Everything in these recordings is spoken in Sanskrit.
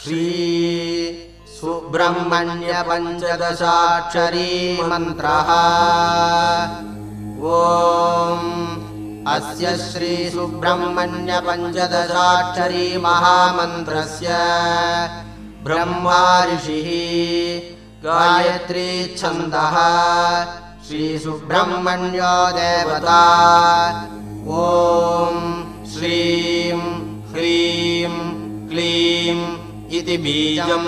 श्री सुब्रह्मण्य पंचदशाक्षरी मंत्रः। ओम अस्य श्री सुब्रह्मण्य पंचदशाक्षरी महामन्त्रस्य ब्रह्मा ऋषिः गायत्री छन्दः श्री सुब्रह्मण्यो देवता। ओम श्रीं ह्रीं क्लीं इति बीजं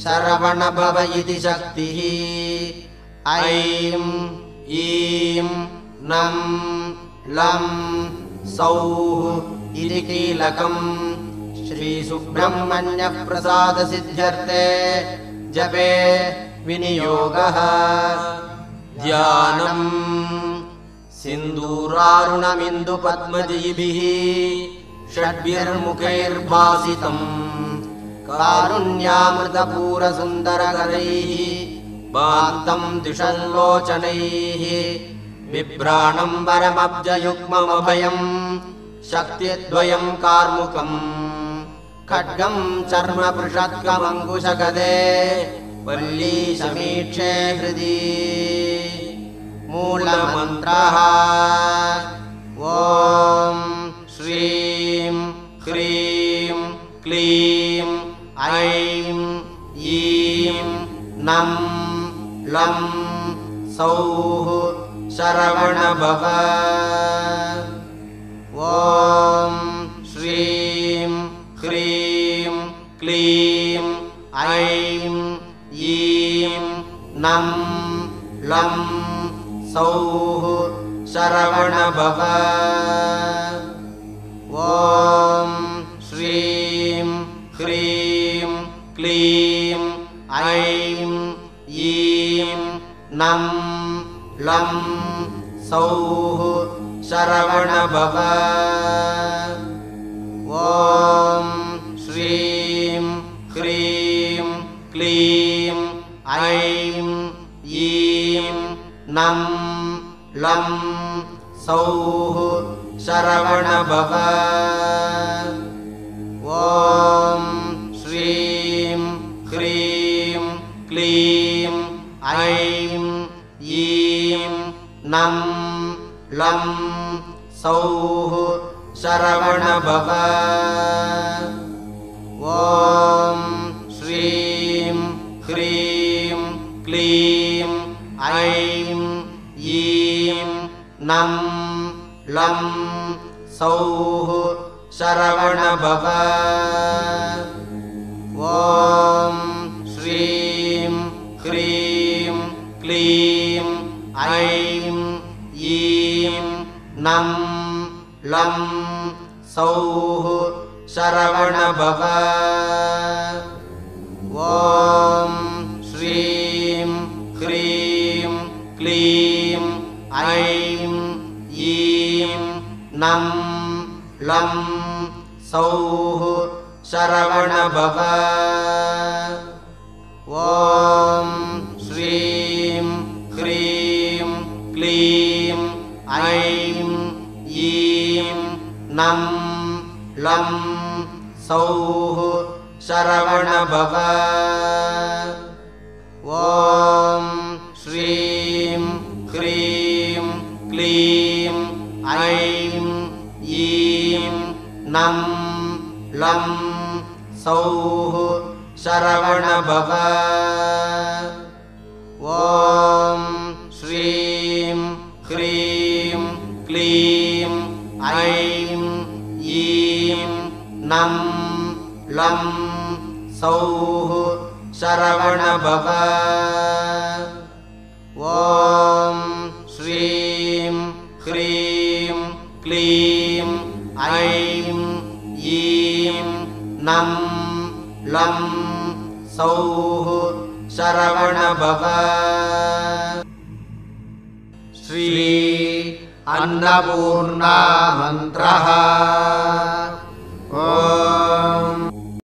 शरवणभव इति शक्तिः। ऐं ईं नं लं सौः इति कीलकं श्री सुब्रह्मण्य प्रसाद सिद्ध्यर्थे जपे विनियोगः। ध्यानं सिन्दूरारुणमिन्दु पद्मजयिभिः षड्भिर्मुखैर्भासितं कारुण्यामृतपूरसुन्दरकरैः भान्तं द्विषल्लोचनैः बिभ्राणं वरमब्जयुग्ममभयं शक्तिद्वयं कार्मुकम् खड्गं चर्मपृषत्कमङ्कुशगदे वल्लीशमीक्षे हृदि। मूलमन्त्रः। ॐ श्रीं ह्रीं क्लीं ऐं ईं नं लं सौः शरवणभव। ॐ श्रीं ह्रीं क्लीं ऐं ईं नं लं सौः शरवणभव। ॐ श्रीं ह्रीं क्लीं ऐं ईं नं लं सौः शरवणभव। ॐ श्रीं ह्रीं क्लीं ऐं ईं नं लं सौः शरवणभव। ॐ श्रीं ह्रीं क्लीं ऐं ईं नं लं सौः शरवणभव। ॐ श्रीं ह्रीं क्लीं ऐं ईं नं लं सौः शरवणभव। ॐ श्रीं ह्रीं क्लीं ऐं ईं नं लं सौः शरवणभव। ॐ श्रीं ह्रीं क्लीं ऐं ईं नं लं सौः शरवणभव। ॐ श्रीं ह्रीं क्लीं ऐं ईं नं लं सौः शरवणभव। ॐ श्रीं ह्रीं क्लीं ऐं ईं नं लं सौः शरवणभव। ॐ श्रीं ह्रीं क्लीं ऐं ईं नं लं सौः शरवणभव। ॐ श्रीं ह्रीं क्लीं ऐं ईं नं लं सौः शरवणभव। श्री अन्नपूर्णा मंत्रः।